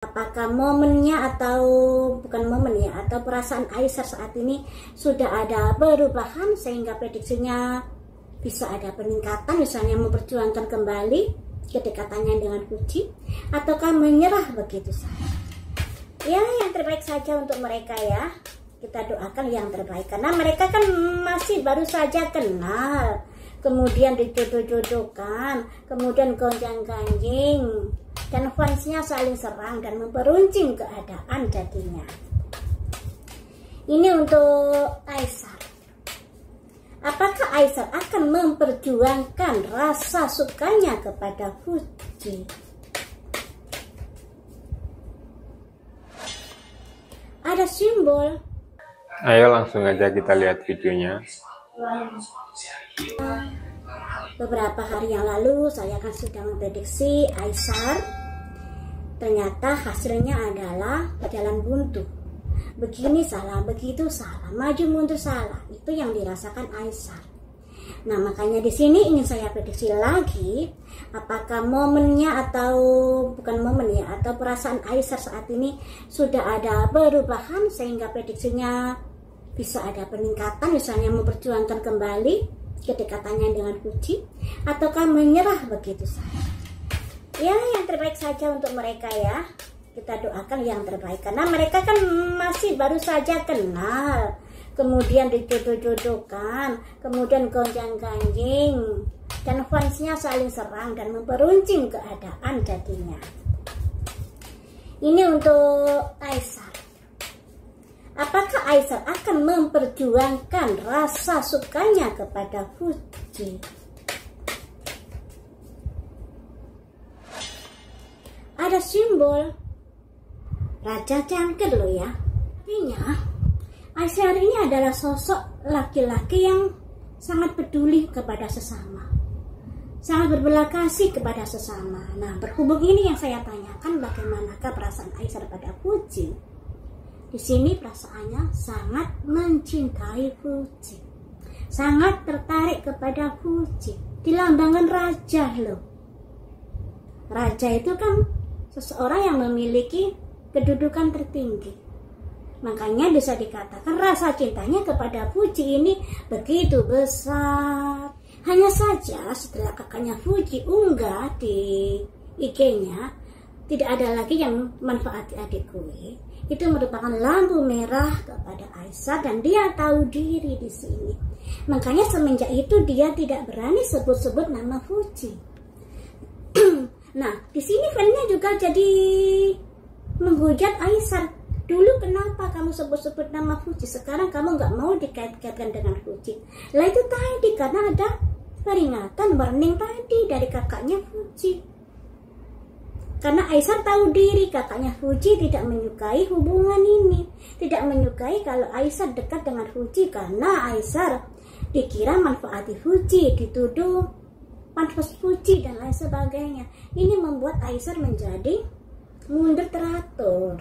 Apakah momennya atau bukan momen ya, atau perasaan Aisyar saat ini sudah ada perubahan sehingga prediksinya bisa ada peningkatan, misalnya memperjuangkan kembali kedekatannya dengan Fuji, ataukah menyerah begitu saja? Ya, yang terbaik saja untuk mereka ya. Kita doakan yang terbaik karena mereka kan masih baru saja kenal, kemudian dijodoh-jodohkan, kemudian gonjang-ganjing, dan fansnya saling serang dan memperuncing keadaan jadinya. Ini untuk Aisyar. Apakah Aisyar akan memperjuangkan rasa sukanya kepada Fuji? Ada simbol. Ayo langsung aja kita lihat videonya. Beberapa hari yang lalu saya kan sudah memprediksi Aisyar. Ternyata hasilnya adalah jalan buntu. Begini salah, begitu salah, maju mundur salah. Itu yang dirasakan Aisyar. Nah, makanya di sini ingin saya prediksi lagi, apakah momennya atau bukan momen ya, atau perasaan Aisyar saat ini sudah ada perubahan sehingga prediksinya bisa ada peningkatan, misalnya memperjuangkan kembali kedekatannya dengan Fuji, ataukah menyerah begitu saja? Ya, yang terbaik saja untuk mereka ya. Kita doakan yang terbaik karena mereka kan masih baru saja kenal, kemudian dijodoh-jodohkan, kemudian gonjang-ganjing, dan fansnya saling serang dan memperuncing keadaan jadinya. Ini untuk Aisyar. Apakah Aisyar akan memperjuangkan rasa sukanya kepada Fuji? Ada simbol Raja Cangkir loh ya. Artinya Aisyar ini adalah sosok laki-laki yang sangat peduli kepada sesama, sangat berbelas kasih kepada sesama. Nah, berhubung ini yang saya tanyakan, bagaimanakah perasaan Aisyar pada Fuji? Di sini perasaannya sangat mencintai Fuji, sangat tertarik kepada Fuji. Dilambangkan raja loh. Raja itu kan seseorang yang memiliki kedudukan tertinggi. Makanya bisa dikatakan rasa cintanya kepada Fuji ini begitu besar. Hanya saja setelah kakaknya Fuji unggah di IG-nya, tidak ada lagi yang manfaati adik gue. Itu merupakan lampu merah kepada Aisyar dan dia tahu diri di sini. Makanya semenjak itu dia tidak berani sebut-sebut nama Fuji. Nah, di sini fansnya juga jadi menghujat Aisyar. Dulu kenapa kamu sebut-sebut nama Fuji, sekarang kamu nggak mau dikait-kaitkan dengan Fuji? Lah itu tadi karena ada peringatan, warning tadi dari kakaknya Fuji. Karena Aisyar tahu diri kakaknya Fuji tidak menyukai hubungan ini, tidak menyukai kalau Aisyar dekat dengan Fuji, karena Aisyar dikira manfaati Fuji, dituduh pansos Fuji dan lain sebagainya. Ini membuat Aisyar menjadi mundur teratur.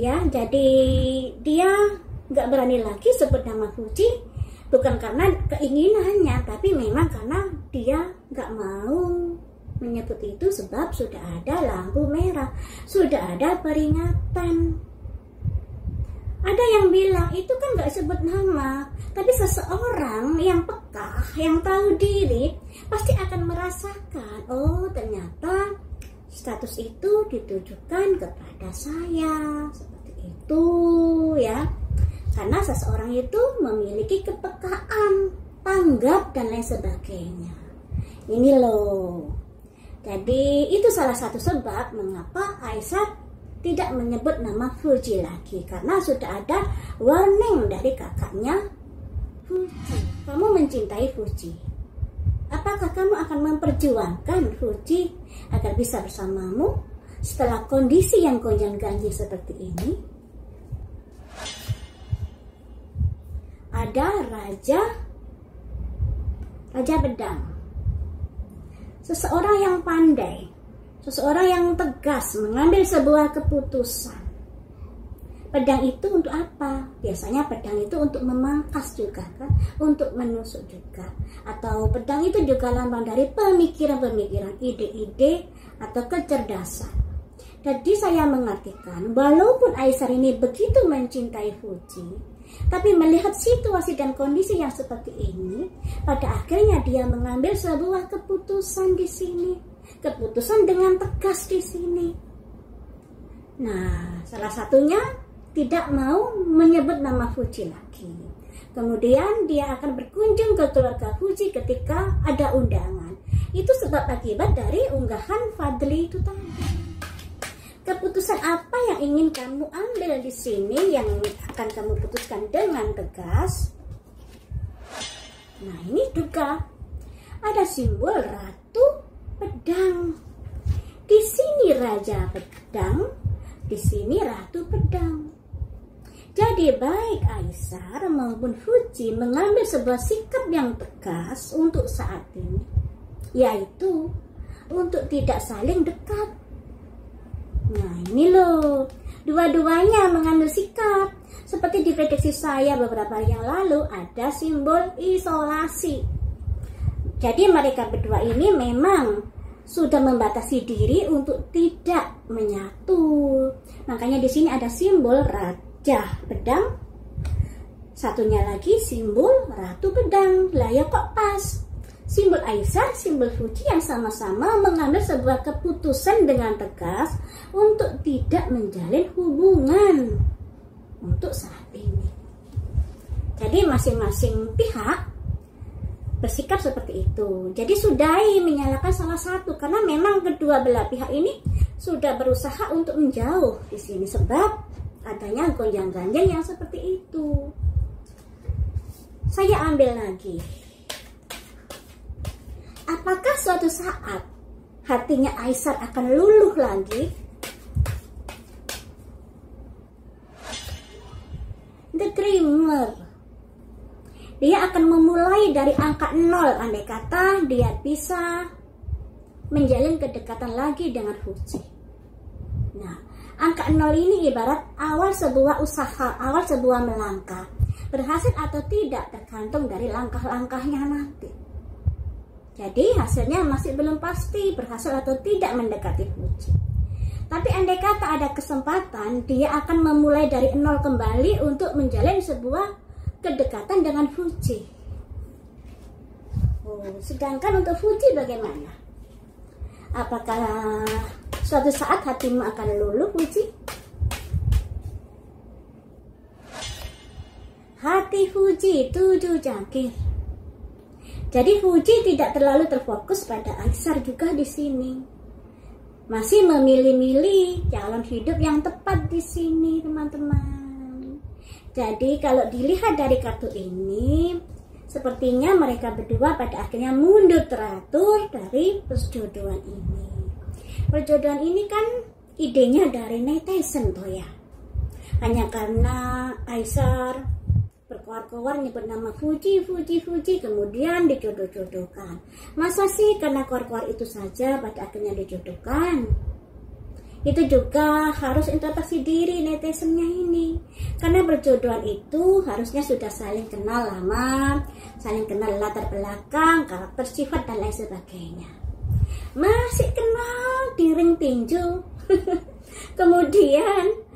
Ya, jadi dia nggak berani lagi sebut nama Fuji, bukan karena keinginannya, tapi memang karena dia nggak mau menyebut itu sebab sudah ada lampu merah, sudah ada peringatan. Ada yang bilang itu kan nggak sebut nama, tapi seseorang yang peka, yang tahu diri pasti akan merasakan, oh ternyata status itu ditujukan kepada saya, seperti itu ya. Karena seseorang itu memiliki kepekaan, tanggap dan lain sebagainya. Ini loh. Jadi itu salah satu sebab mengapa Aisyar tidak menyebut nama Fuji lagi, karena sudah ada warning dari kakaknya Fuji. Kamu mencintai Fuji. Apakah kamu akan memperjuangkan Fuji agar bisa bersamamu setelah kondisi yang gonjang-ganjing seperti ini? Ada Raja Pedang. Seseorang yang pandai, seseorang yang tegas mengambil sebuah keputusan. Pedang itu untuk apa? Biasanya pedang itu untuk memangkas juga kan, untuk menusuk juga. Atau pedang itu juga lambang dari pemikiran-pemikiran, ide-ide atau kecerdasan. Jadi saya mengartikan, walaupun Aisyar ini begitu mencintai Fuji, tapi melihat situasi dan kondisi yang seperti ini, pada akhirnya dia mengambil sebuah keputusan di sini, keputusan dengan tegas di sini. Nah, salah satunya tidak mau menyebut nama Fuji lagi. Kemudian dia akan berkunjung ke keluarga Fuji ketika ada undangan. Itu sebab akibat dari unggahan Fadli itu tadi. Keputusan apa yang ingin kamu ambil di sini yang akan kamu putuskan dengan tegas? Nah, ini juga ada simbol Ratu Pedang. Di sini Raja Pedang, di sini Ratu Pedang. Jadi baik Aisyar maupun Fuji mengambil sebuah sikap yang tegas untuk saat ini, yaitu untuk tidak saling dekat. Nah, ini loh, dua-duanya mengambil sikap. Seperti di prediksi saya beberapa hari yang lalu, ada simbol isolasi. Jadi mereka berdua ini memang sudah membatasi diri untuk tidak menyatu. Makanya di sini ada simbol Raja Pedang, satunya lagi simbol Ratu Pedang. Lah ya kok pas? Simbol Aisyar, simbol Fuji yang sama-sama mengambil sebuah keputusan dengan tegas untuk tidak menjalin hubungan untuk saat ini. Jadi masing-masing pihak bersikap seperti itu. Jadi sudahi menyalahkan salah satu, karena memang kedua belah pihak ini sudah berusaha untuk menjauh di sini sebab adanya gonjang-ganjing yang seperti itu. Saya ambil lagi. Apakah suatu saat hatinya Aisyar akan luluh lagi? The Dreamer. Dia akan memulai dari angka 0, andai kata dia bisa menjalin kedekatan lagi dengan Fuji. Nah, angka 0 ini ibarat awal sebuah usaha, awal sebuah melangkah. Berhasil atau tidak tergantung dari langkah-langkahnya nanti. Jadi hasilnya masih belum pasti berhasil atau tidak mendekati Fuji. Tapi andai kata ada kesempatan, dia akan memulai dari 0 kembali untuk menjalin sebuah kedekatan dengan Fuji. Sedangkan untuk Fuji bagaimana? Apakah suatu saat hatimu akan luluh, Fuji? Hati Fuji 7 jangkir. Jadi Fuji tidak terlalu terfokus pada Aisyar juga di sini. Masih memilih-milih calon hidup yang tepat di sini, teman-teman. Jadi kalau dilihat dari kartu ini, sepertinya mereka berdua pada akhirnya mundur teratur dari perjodohan ini. Perjodohan ini kan idenya dari netizen toh ya. Hanya karena Aisyar berkoar-koar nyebut nama Fuji, kemudian dijodoh-jodohkan. Masa sih karena koar-koar itu saja pada akhirnya dijodohkan? Itu juga harus introspeksi diri netizennya ini. Karena berjodohan itu harusnya sudah saling kenal lama, saling kenal latar belakang, karakter, sifat, dan lain sebagainya. Masih kenal di ring tinju. Kemudian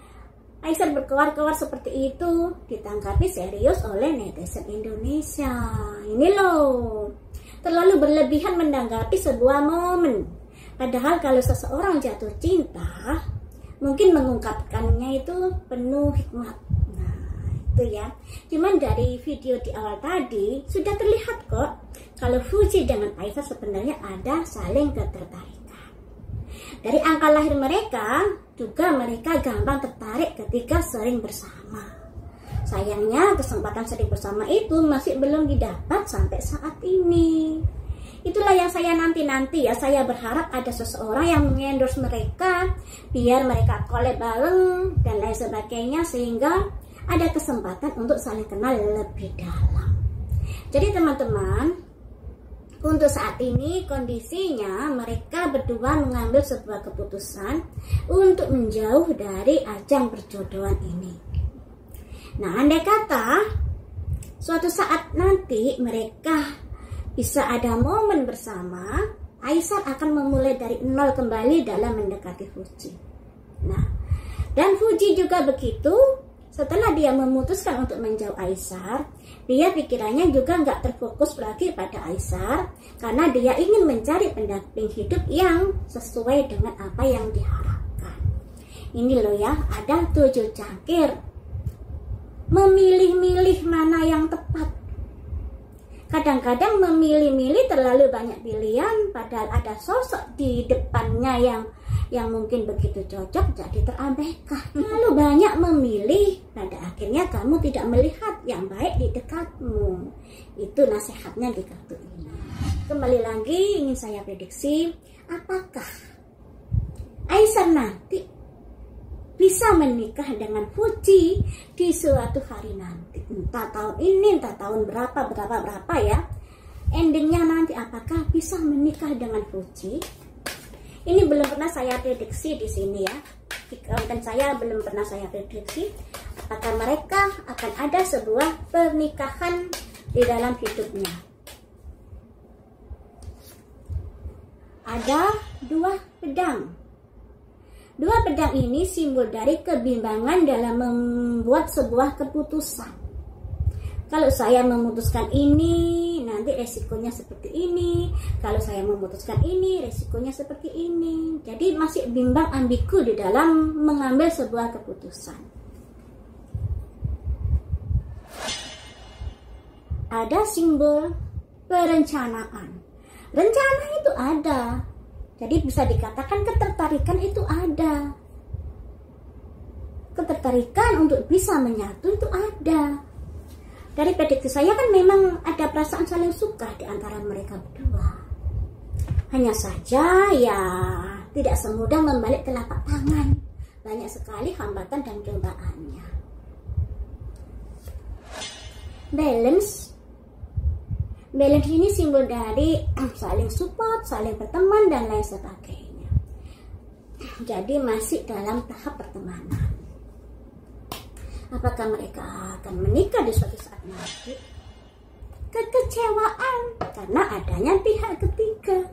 Aisyar berkoar-koar seperti itu ditanggapi serius oleh netizen Indonesia. Ini loh, terlalu berlebihan menanggapi sebuah momen. Padahal kalau seseorang jatuh cinta, mungkin mengungkapkannya itu penuh hikmat. Nah, itu ya. Cuman dari video di awal tadi sudah terlihat kok kalau Fuji dengan Aisyar sebenarnya ada saling ketertarikan. Dari angka lahir mereka, juga mereka gampang tertarik ketika sering bersama. Sayangnya kesempatan sering bersama itu masih belum didapat sampai saat ini. Itulah yang saya nanti-nanti ya, saya berharap ada seseorang yang mengendorse mereka, biar mereka collab bareng dan lain sebagainya, sehingga ada kesempatan untuk saling kenal lebih dalam. Jadi teman-teman, untuk saat ini kondisinya mereka berdua mengambil sebuah keputusan untuk menjauh dari ajang perjodohan ini. Nah, andai kata suatu saat nanti mereka bisa ada momen bersama, Aisyar akan memulai dari 0 kembali dalam mendekati Fuji. Dan Fuji juga begitu. Setelah dia memutuskan untuk menjauh Aisar, dia pikirannya juga nggak terfokus lagi pada Aisar, karena dia ingin mencari pendamping hidup yang sesuai dengan apa yang diharapkan. Ini loh ya, ada 7 cangkir. Memilih-milih mana yang tepat. Kadang-kadang memilih-milih terlalu banyak pilihan, padahal ada sosok di depannya yang mungkin begitu cocok, jadi terabaikan. Lalu banyak memilih, pada akhirnya kamu tidak melihat yang baik di dekatmu. Itu nasihatnya di kartu ini. Kembali lagi ingin saya prediksi, apakah Aisar nanti bisa menikah dengan Fuji di suatu hari nanti, entah tahun ini, entah tahun berapa ya. Endingnya nanti apakah bisa menikah dengan Fuji? Ini belum pernah saya prediksi di sini ya. Di konten saya belum pernah saya prediksi apakah mereka akan ada sebuah pernikahan di dalam hidupnya. Ada 2 pedang. 2 pedang ini simbol dari kebimbangan dalam membuat sebuah keputusan. Kalau saya memutuskan ini, nanti resikonya seperti ini. Kalau saya memutuskan ini, resikonya seperti ini. Jadi masih bimbang, ambigu di dalam mengambil sebuah keputusan. Ada simbol perencanaan. Rencana itu ada. Jadi bisa dikatakan ketertarikan itu ada. Ketertarikan untuk bisa menyatu itu ada. Dari prediksi saya kan memang ada perasaan saling suka di antara mereka berdua. Hanya saja ya tidak semudah membalik telapak tangan. Banyak sekali hambatan dan cobaannya. Balance. Balance ini simbol dari saling support, saling berteman dan lain sebagainya. Jadi masih dalam tahap pertemanan. Apakah mereka akan menikah di suatu saat nanti? Kekecewaan karena adanya pihak ketiga.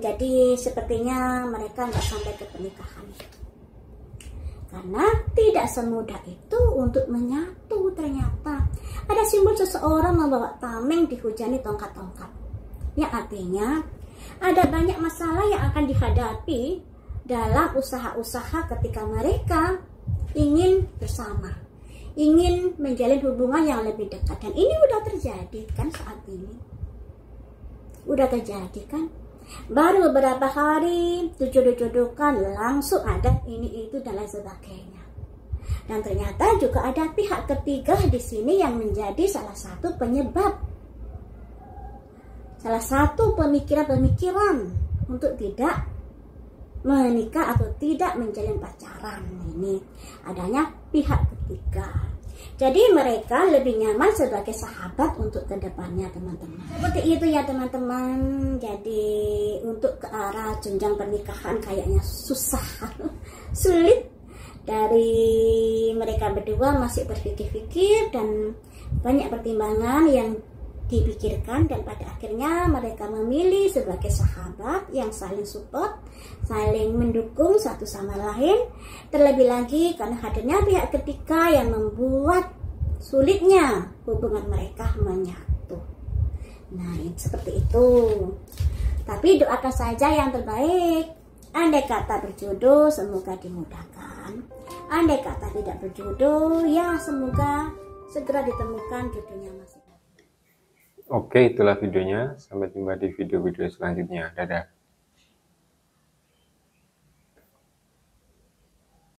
Jadi sepertinya mereka nggak sampai ke pernikahan. Karena tidak semudah itu untuk menyatu ternyata. Ada simbol seseorang membawa tameng dihujani tongkat-tongkat. Yang artinya ada banyak masalah yang akan dihadapi dalam usaha-usaha ketika mereka ingin bersama, ingin menjalin hubungan yang lebih dekat. Dan ini udah terjadi kan saat ini. Udah terjadi kan. Baru beberapa hari dijodoh-jodohkan langsung ada ini itu dan lain sebagainya. Dan ternyata juga ada pihak ketiga di sini yang menjadi salah satu penyebab. Salah satu pemikiran-pemikiran untuk tidak menikah atau tidak menjalin pacaran. Ini adanya pihak ketiga. Jadi mereka lebih nyaman sebagai sahabat untuk kedepannya teman-teman. Seperti itu ya teman-teman. Jadi untuk ke arah jenjang pernikahan kayaknya susah. Sulit. Dari mereka berdua masih berpikir-pikir dan banyak pertimbangan yang dipikirkan, dan pada akhirnya mereka memilih sebagai sahabat yang saling support, saling mendukung satu sama lain. Terlebih lagi karena hadirnya pihak ketiga yang membuat sulitnya hubungan mereka menyatu. Nah, seperti itu. Tapi doakan saja yang terbaik. Andai kata berjodoh, semoga dimudahkan. Andai kata tidak berjodoh, ya semoga segera ditemukan jodohnya masing-masing. Oke, itulah videonya. Sampai jumpa di video-video selanjutnya. Dadah.